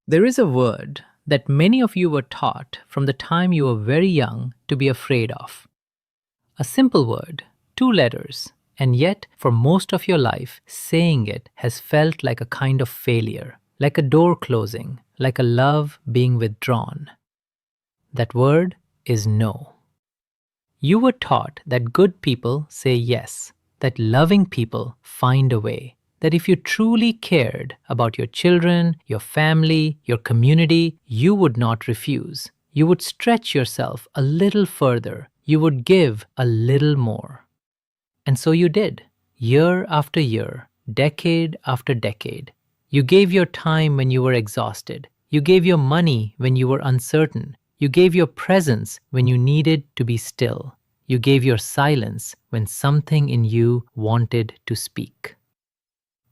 There is a word that many of you were taught from the time you were very young to be afraid of. A simple word, two letters, and yet for most of your life, saying it has felt like a kind of failure, like a door closing, like a love being withdrawn. That word is no. You were taught that good people say yes, that loving people find a way, that if you truly cared about your children, your family, your community, you would not refuse. You would stretch yourself a little further. You would give a little more. And so you did, year after year, decade after decade. You gave your time when you were exhausted. You gave your money when you were uncertain. You gave your presence when you needed to be still. You gave your silence when something in you wanted to speak.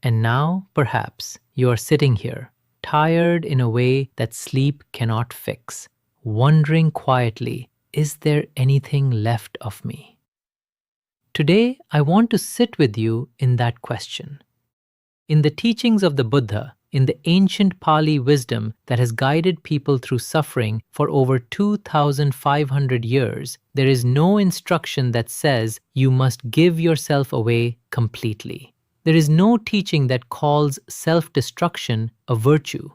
And now, perhaps, you are sitting here, tired in a way that sleep cannot fix, wondering quietly, is there anything left of me? Today, I want to sit with you in that question. In the teachings of the Buddha, in the ancient Pali wisdom that has guided people through suffering for over 2,500 years, there is no instruction that says you must give yourself away completely. There is no teaching that calls self-destruction a virtue.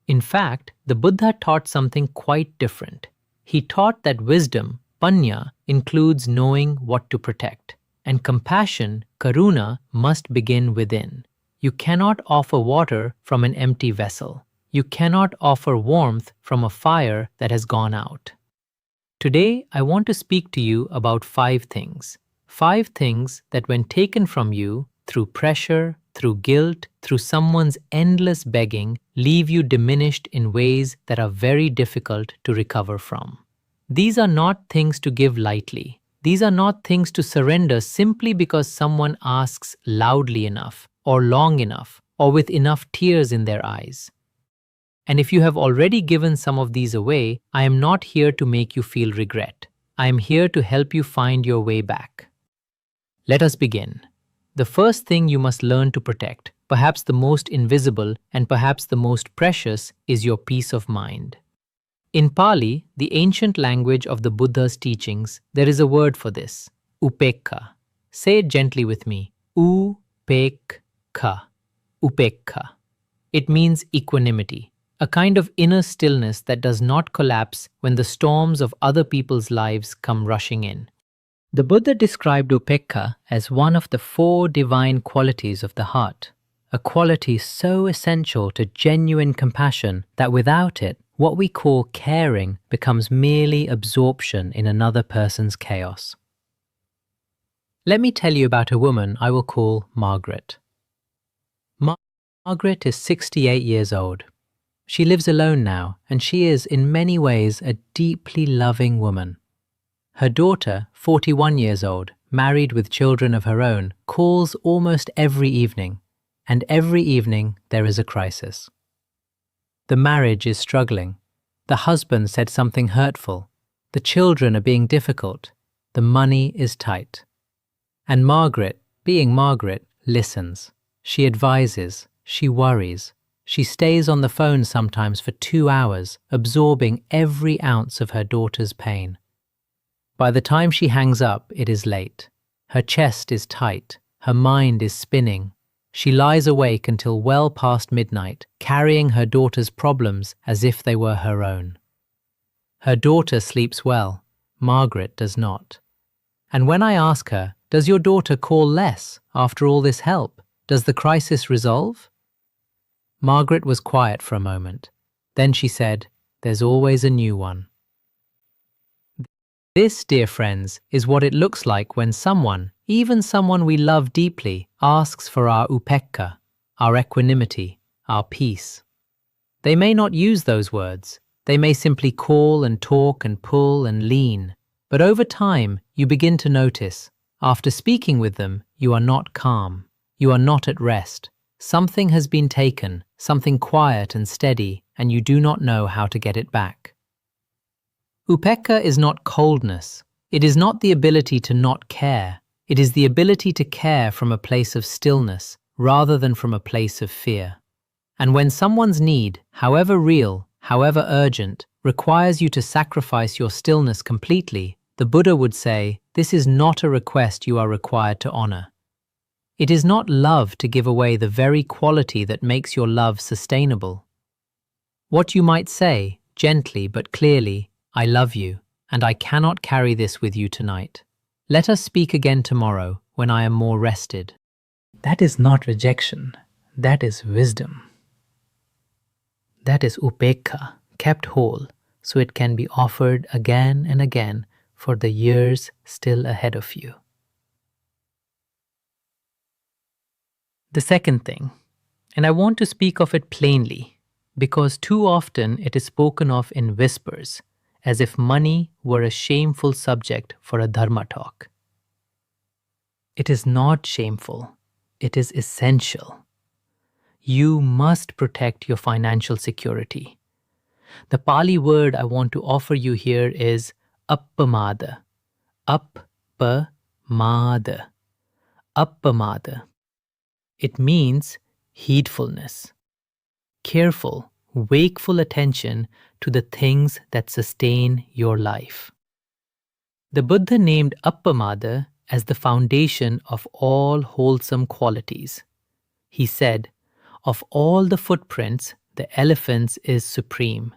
In fact, the Buddha taught something quite different. He taught that wisdom, panya, includes knowing what to protect, and compassion, karuna, must begin within. You cannot offer water from an empty vessel. You cannot offer warmth from a fire that has gone out. Today, I want to speak to you about 5 things. 5 things that when taken from you, through pressure, through guilt, through someone's endless begging, leave you diminished in ways that are very difficult to recover from. These are not things to give lightly. These are not things to surrender simply because someone asks loudly enough, or long enough, or with enough tears in their eyes. And if you have already given some of these away, I am not here to make you feel regret. I am here to help you find your way back. Let us begin. The first thing you must learn to protect, perhaps the most invisible and perhaps the most precious, is your peace of mind. In Pali, the ancient language of the Buddha's teachings, there is a word for this, upekkha. Say it gently with me, upekkha, upekkha. It means equanimity, a kind of inner stillness that does not collapse when the storms of other people's lives come rushing in. The Buddha described upekkha as one of the 4 divine qualities of the heart, a quality so essential to genuine compassion that without it, what we call caring becomes merely absorption in another person's chaos. Let me tell you about a woman I will call Margaret. Margaret is 68 years old. She lives alone now, and she is in many ways a deeply loving woman. Her daughter, 41 years old, married with children of her own, calls almost every evening, and every evening there is a crisis. The marriage is struggling. The husband said something hurtful. The children are being difficult. The money is tight. And Margaret, being Margaret, listens. She advises. She worries. She stays on the phone sometimes for 2 hours, absorbing every ounce of her daughter's pain. By the time she hangs up, it is late. Her chest is tight. Her mind is spinning. She lies awake until well past midnight, carrying her daughter's problems as if they were her own. Her daughter sleeps well. Margaret does not. And when I ask her, does your daughter call less after all this help? Does the crisis resolve? Margaret was quiet for a moment. Then she said, there's always a new one. This, dear friends, is what it looks like when someone, even someone we love deeply, asks for our upekkha, our equanimity, our peace. They may not use those words. They may simply call and talk and pull and lean. But over time, you begin to notice, after speaking with them, you are not calm. You are not at rest. Something has been taken, something quiet and steady, and you do not know how to get it back. Upekkha is not coldness. It is not the ability to not care. It is the ability to care from a place of stillness rather than from a place of fear. And when someone's need, however real, however urgent, requires you to sacrifice your stillness completely, the Buddha would say, this is not a request you are required to honor. It is not love to give away the very quality that makes your love sustainable. What you might say, gently but clearly, I love you, and I cannot carry this with you tonight. Let us speak again tomorrow when I am more rested. That is not rejection, that is wisdom. That is upekha, kept whole, so it can be offered again and again for the years still ahead of you. The second thing, and I want to speak of it plainly, because too often it is spoken of in whispers, as if money were a shameful subject for a Dharma talk. It is not shameful, it is essential. You must protect your financial security. The Pali word I want to offer you here is appamada. Appamada. Appamada. It means heedfulness. Careful, wakeful attention to the things that sustain your life. The Buddha named appamada as the foundation of all wholesome qualities. He said, of all the footprints, the elephant's is supreme.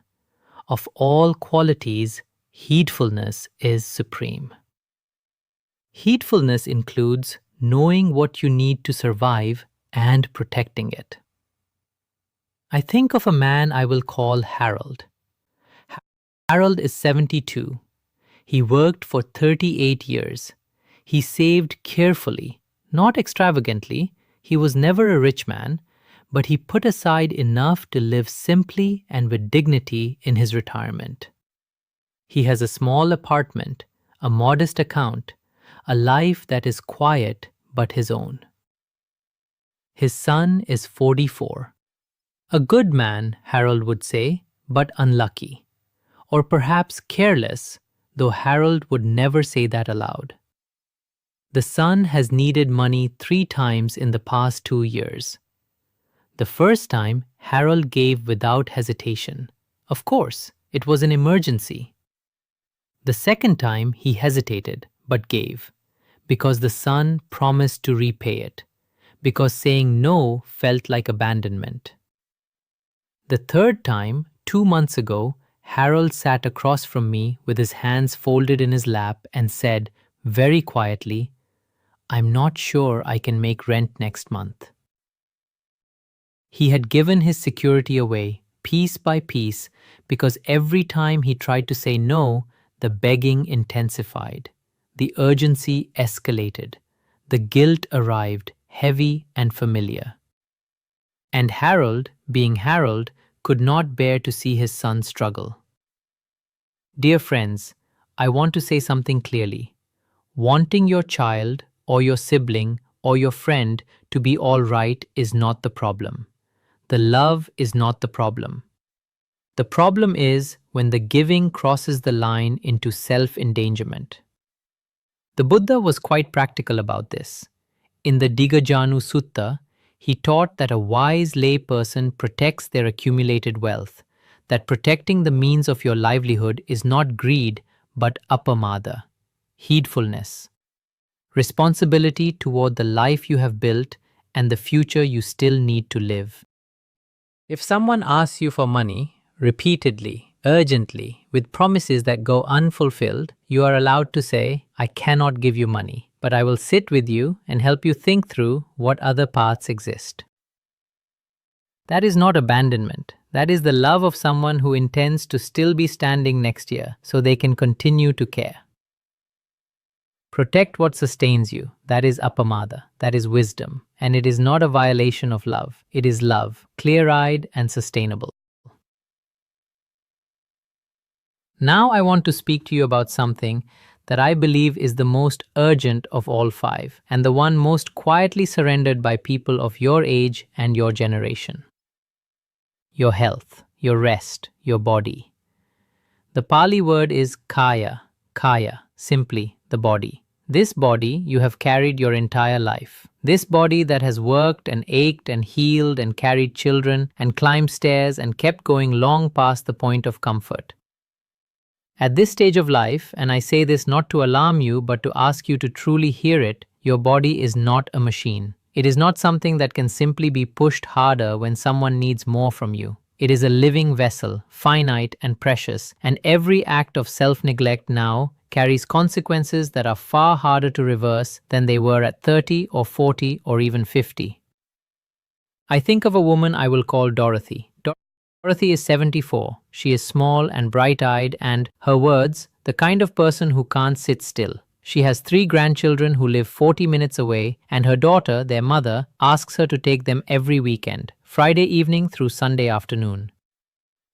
Of all qualities, heedfulness is supreme. Heedfulness includes knowing what you need to survive and protecting it. I think of a man I will call Harold. Harold is 72. He worked for 38 years. He saved carefully, not extravagantly. He was never a rich man, but he put aside enough to live simply and with dignity in his retirement. He has a small apartment, a modest account, a life that is quiet but his own. His son is 44. A good man, Harold would say, but unlucky. Or perhaps careless, though Harold would never say that aloud. The son has needed money 3 times in the past 2 years. The first time, Harold gave without hesitation. Of course, it was an emergency. The second time, he hesitated, but gave, because the son promised to repay it, because saying no felt like abandonment. The third time, 2 months ago, Harold sat across from me with his hands folded in his lap and said, very quietly, I'm not sure I can make rent next month. He had given his security away, piece by piece, because every time he tried to say no, the begging intensified, the urgency escalated, the guilt arrived, heavy and familiar. And Harold, being Harold, could not bear to see his son struggle. Dear friends, I want to say something clearly. Wanting your child, or your sibling, or your friend to be all right is not the problem. The love is not the problem. The problem is when the giving crosses the line into self-endangerment. The Buddha was quite practical about this. In the Digajanu Sutta, he taught that a wise lay person protects their accumulated wealth, that protecting the means of your livelihood is not greed but appamada, heedfulness, responsibility toward the life you have built and the future you still need to live. If someone asks you for money, repeatedly, urgently, with promises that go unfulfilled, you are allowed to say, I cannot give you money, but I will sit with you and help you think through what other paths exist. That is not abandonment. That is the love of someone who intends to still be standing next year so they can continue to care. Protect what sustains you. That is appamada. That is wisdom. And it is not a violation of love. It is love, clear-eyed and sustainable. Now I want to speak to you about something that I believe is the most urgent of all 5, and the one most quietly surrendered by people of your age and your generation. Your health, your rest, your body. The Pali word is kaya, simply the body. This body you have carried your entire life. This body that has worked and ached and healed and carried children and climbed stairs and kept going long past the point of comfort. At this stage of life, and I say this not to alarm you but to ask you to truly hear it, your body is not a machine. It is not something that can simply be pushed harder when someone needs more from you. It is a living vessel, finite and precious, and every act of self-neglect now carries consequences that are far harder to reverse than they were at 30 or 40 or even 50. I think of a woman I will call Dorothy. Dorothy is 74. She is small and bright-eyed and, her words, the kind of person who can't sit still. She has 3 grandchildren who live 40 minutes away, and her daughter, their mother, asks her to take them every weekend, Friday evening through Sunday afternoon.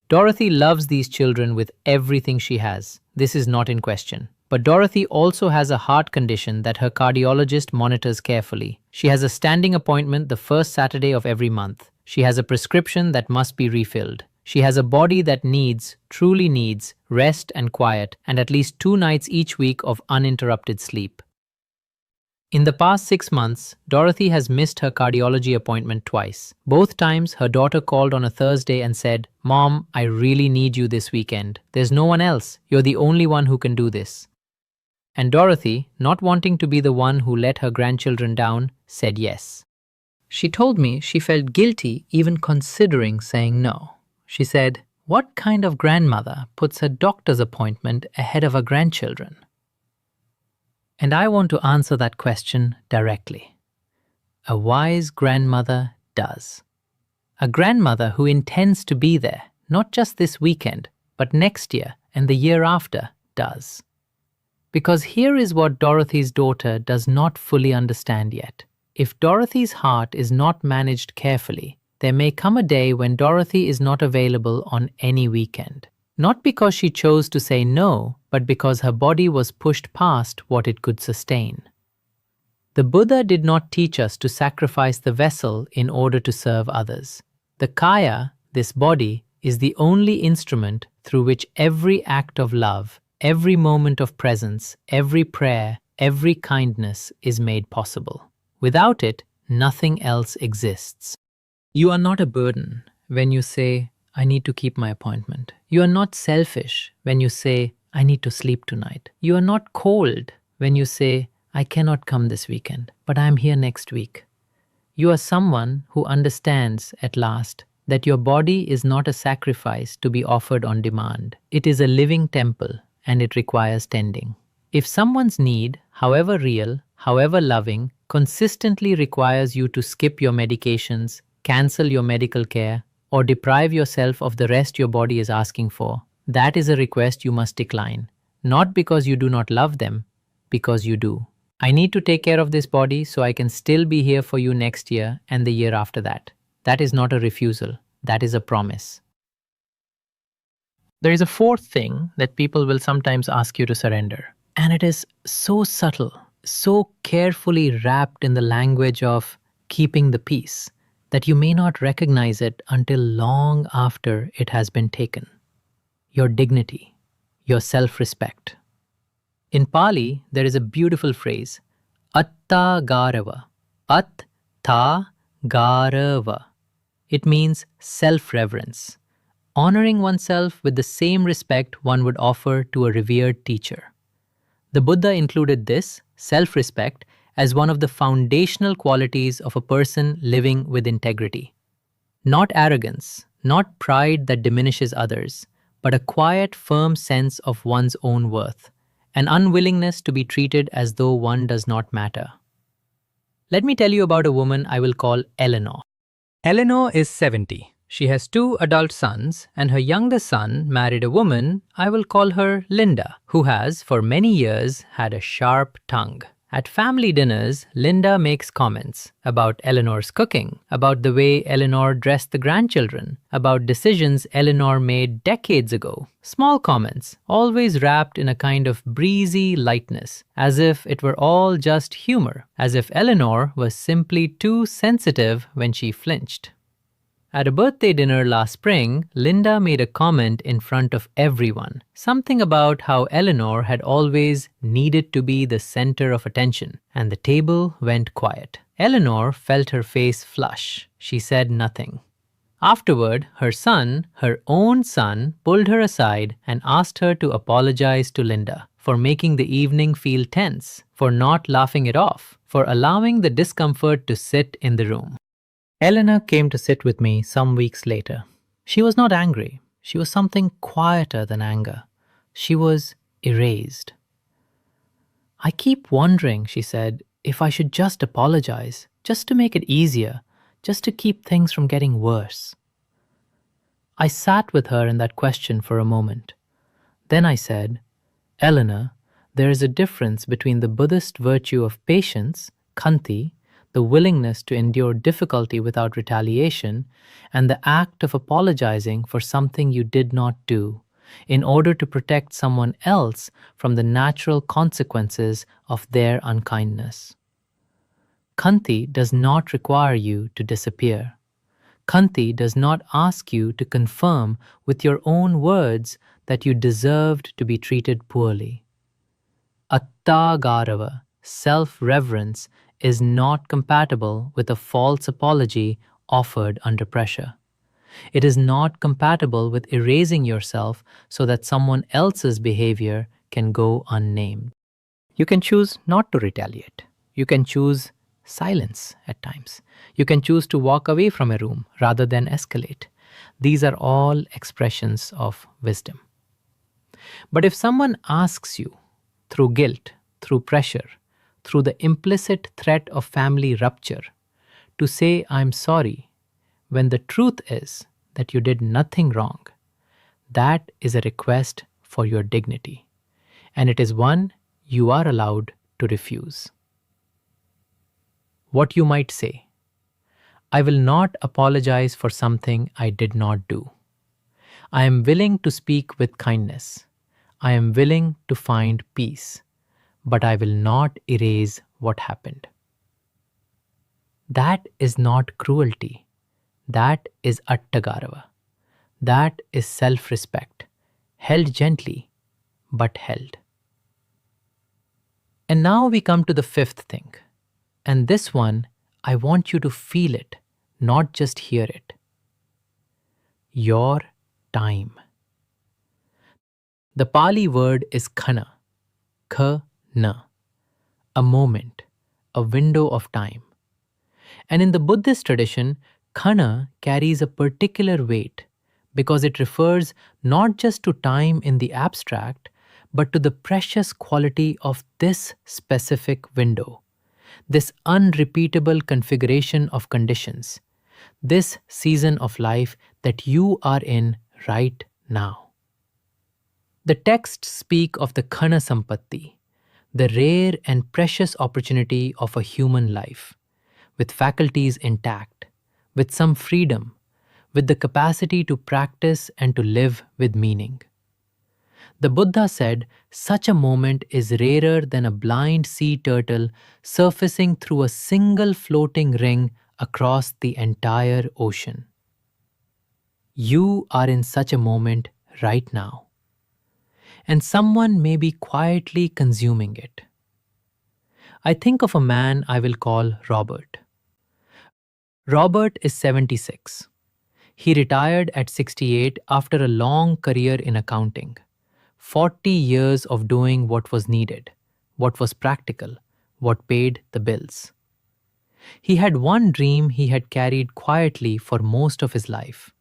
Dorothy loves these children with everything she has. This is not in question. But Dorothy also has a heart condition that her cardiologist monitors carefully. She has a standing appointment the first Saturday of every month. She has a prescription that must be refilled. She has a body that truly needs, rest and quiet, and at least 2 nights each week of uninterrupted sleep. In the past 6 months, Dorothy has missed her cardiology appointment twice. Both times, her daughter called on a Thursday and said, "Mom, I really need you this weekend. There's no one else. You're the only one who can do this." And Dorothy, not wanting to be the one who let her grandchildren down, said yes. She told me she felt guilty even considering saying no. She said, "What kind of grandmother puts her doctor's appointment ahead of her grandchildren?" And I want to answer that question directly. A wise grandmother does. A grandmother who intends to be there, not just this weekend, but next year and the year after, does. Because here is what Dorothy's daughter does not fully understand yet. If Dorothy's heart is not managed carefully, there may come a day when Dorothy is not available on any weekend. Not because she chose to say no, but because her body was pushed past what it could sustain. The Buddha did not teach us to sacrifice the vessel in order to serve others. The kaya, this body, is the only instrument through which every act of love, every moment of presence, every prayer, every kindness is made possible. Without it, nothing else exists. You are not a burden when you say, "I need to keep my appointment." You are not selfish when you say, "I need to sleep tonight." You are not cold when you say, "I cannot come this weekend, but I am here next week." You are someone who understands at last that your body is not a sacrifice to be offered on demand. It is a living temple and it requires tending. If someone's need, however real, however loving, consistently requires you to skip your medications, cancel your medical care, or deprive yourself of the rest your body is asking for, that is a request you must decline. Not because you do not love them, because you do. I need to take care of this body so I can still be here for you next year and the year after that. That is not a refusal. That is a promise. There is a fourth thing that people will sometimes ask you to surrender. And it is so subtle, so carefully wrapped in the language of keeping the peace, that you may not recognize it until long after it has been taken. Your dignity, your self-respect. In Pali, there is a beautiful phrase, atta garava. Atta garava. It means self-reverence, honoring oneself with the same respect one would offer to a revered teacher. The Buddha included this, self-respect, as one of the foundational qualities of a person living with integrity. Not arrogance, not pride that diminishes others, but a quiet, firm sense of one's own worth, an unwillingness to be treated as though one does not matter. Let me tell you about a woman I will call Eleanor. Eleanor is 70. She has 2 adult sons, and her youngest son married a woman, I will call her Linda, who has, for many years, had a sharp tongue. At family dinners, Linda makes comments about Eleanor's cooking, about the way Eleanor dressed the grandchildren, about decisions Eleanor made decades ago. Small comments, always wrapped in a kind of breezy lightness, as if it were all just humor, as if Eleanor was simply too sensitive when she flinched. At a birthday dinner last spring, Linda made a comment in front of everyone, something about how Eleanor had always needed to be the center of attention, and the table went quiet. Eleanor felt her face flush. She said nothing. Afterward, her own son, pulled her aside and asked her to apologize to Linda for making the evening feel tense, for not laughing it off, for allowing the discomfort to sit in the room. Eleanor came to sit with me some weeks later. She was not angry. She was something quieter than anger. She was erased. I keep wondering, she said, if I should just apologize, just to make it easier, just to keep things from getting worse. I sat with her in that question for a moment. Then I said, Eleanor, there is a difference between the Buddhist virtue of patience, khanti, the willingness to endure difficulty without retaliation, and the act of apologizing for something you did not do, in order to protect someone else from the natural consequences of their unkindness. Khanti does not require you to disappear. Khanti does not ask you to confirm with your own words that you deserved to be treated poorly. Atta-garava, self-reverence, is not compatible with a false apology offered under pressure. It is not compatible with erasing yourself so that someone else's behavior can go unnamed. You can choose not to retaliate. You can choose silence at times. You can choose to walk away from a room rather than escalate. These are all expressions of wisdom. But if someone asks you, through guilt, through pressure, through the implicit threat of family rupture, to say, I'm sorry, when the truth is that you did nothing wrong, that is a request for your dignity, and it is one you are allowed to refuse. What you might say, I will not apologize for something I did not do. I am willing to speak with kindness. I am willing to find peace, but I will not erase what happened. That is not cruelty. That is attagarava. That is self-respect, held gently, but held. And now we come to the fifth thing. And this one, I want you to feel it, not just hear it. Your time. The Pali word is khana, kha-na, a moment, a window of time. And in the Buddhist tradition, khana carries a particular weight because it refers not just to time in the abstract, but to the precious quality of this specific window, this unrepeatable configuration of conditions, this season of life that you are in right now. The texts speak of the khana sampatti, the rare and precious opportunity of a human life, with faculties intact, with some freedom, with the capacity to practice and to live with meaning. The Buddha said, such a moment is rarer than a blind sea turtle surfacing through a single floating ring across the entire ocean. You are in such a moment right now, and someone may be quietly consuming it. I think of a man I will call Robert. Robert is 76. He retired at 68 after a long career in accounting. 40 years of doing what was needed, what was practical, what paid the bills. He had one dream he had carried quietly for most of his life.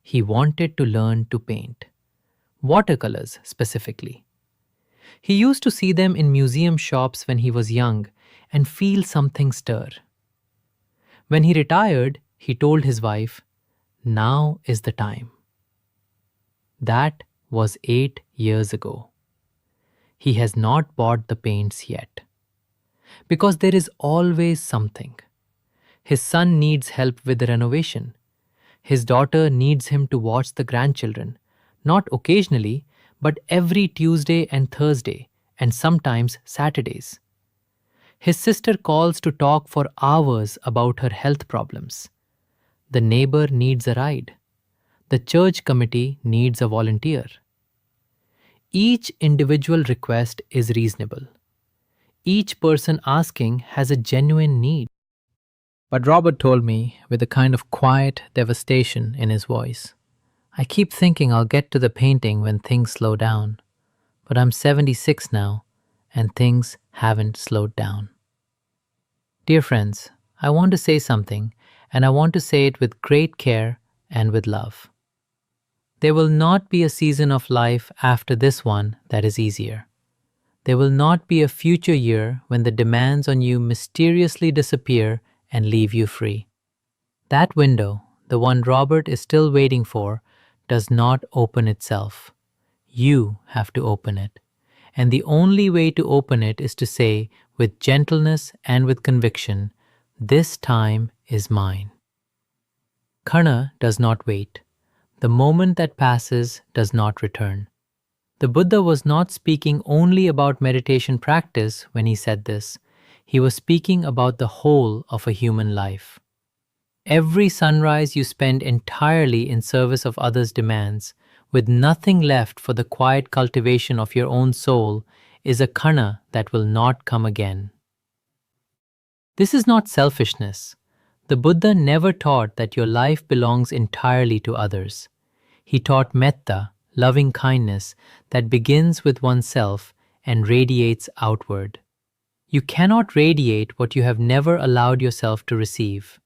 He wanted to learn to paint. Watercolors specifically. He used to see them in museum shops when he was young and feel something stir. When he retired, he told his wife, now is the time. That was 8 years ago. He has not bought the paints yet. Because there is always something. His son needs help with the renovation. His daughter needs him to watch the grandchildren, not occasionally, but every Tuesday and Thursday, and sometimes Saturdays. His sister calls to talk for hours about her health problems. The neighbor needs a ride. The church committee needs a volunteer. Each individual request is reasonable. Each person asking has a genuine need. But Robert told me with a kind of quiet devastation in his voice, I keep thinking I'll get to the painting when things slow down. But I'm 76 now, and things haven't slowed down. Dear friends, I want to say something, and I want to say it with great care and with love. There will not be a season of life after this one that is easier. There will not be a future year when the demands on you mysteriously disappear and leave you free. That window, the one Robert is still waiting for, does not open itself. You have to open it. And the only way to open it is to say, with gentleness and with conviction, this time is mine. Karna does not wait. The moment that passes does not return. The Buddha was not speaking only about meditation practice when he said this. He was speaking about the whole of a human life. Every sunrise you spend entirely in service of others' demands, with nothing left for the quiet cultivation of your own soul, is a karna that will not come again. This is not selfishness. The Buddha never taught that your life belongs entirely to others. He taught metta, loving kindness, that begins with oneself and radiates outward. You cannot radiate what you have never allowed yourself to receive.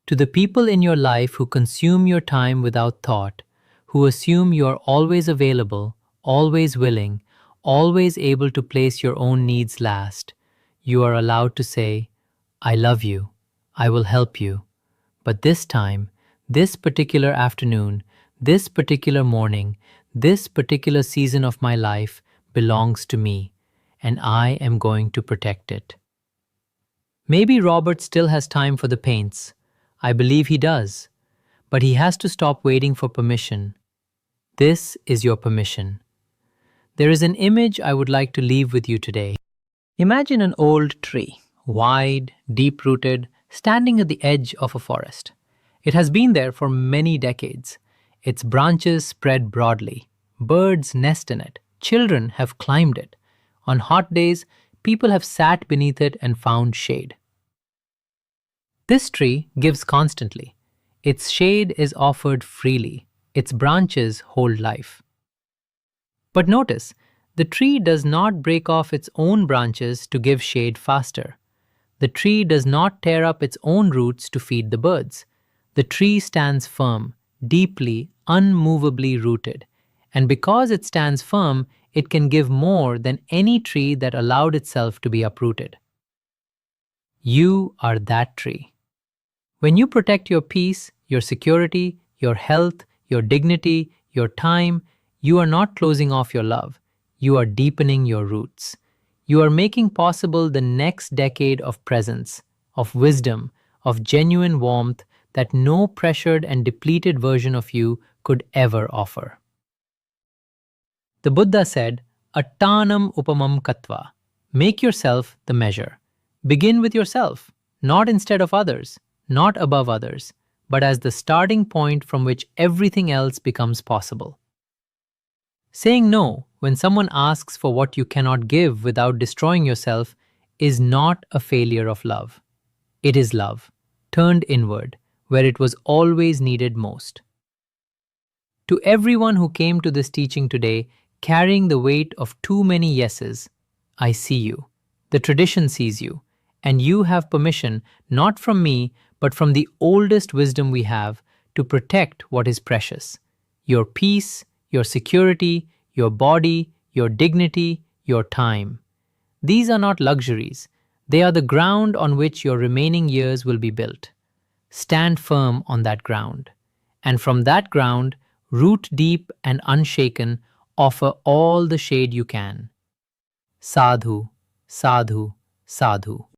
To the people in your life who consume your time without thought, who assume you are always available, always willing, always able to place your own needs last, you are allowed to say, I love you, I will help you. But this time, this particular afternoon, this particular morning, this particular season of my life belongs to me, and I am going to protect it. Maybe Robert still has time for the paints. I believe he does. But he has to stop waiting for permission. This is your permission. There is an image I would like to leave with you today. Imagine an old tree, wide, deep-rooted, standing at the edge of a forest. It has been there for many decades. Its branches spread broadly. Birds nest in it. Children have climbed it. On hot days, people have sat beneath it and found shade. This tree gives constantly. Its shade is offered freely. Its branches hold life. But notice, the tree does not break off its own branches to give shade faster. The tree does not tear up its own roots to feed the birds. The tree stands firm, deeply, unmovably rooted. And because it stands firm, it can give more than any tree that allowed itself to be uprooted. You are that tree. When you protect your peace, your security, your health, your dignity, your time, you are not closing off your love. You are deepening your roots. You are making possible the next decade of presence, of wisdom, of genuine warmth that no pressured and depleted version of you could ever offer. The Buddha said, Attanam upamam katva. Make yourself the measure. Begin with yourself, not instead of others, not above others, but as the starting point from which everything else becomes possible. Saying no when someone asks for what you cannot give without destroying yourself is not a failure of love. It is love, turned inward, where it was always needed most. To everyone who came to this teaching today, carrying the weight of too many yeses, I see you. The tradition sees you, and you have permission, not from me, but from the oldest wisdom we have, to protect what is precious. Your peace, your security, your body, your dignity, your time. These are not luxuries. They are the ground on which your remaining years will be built. Stand firm on that ground. And from that ground, root deep and unshaken, offer all the shade you can. Sadhu, sadhu, sadhu.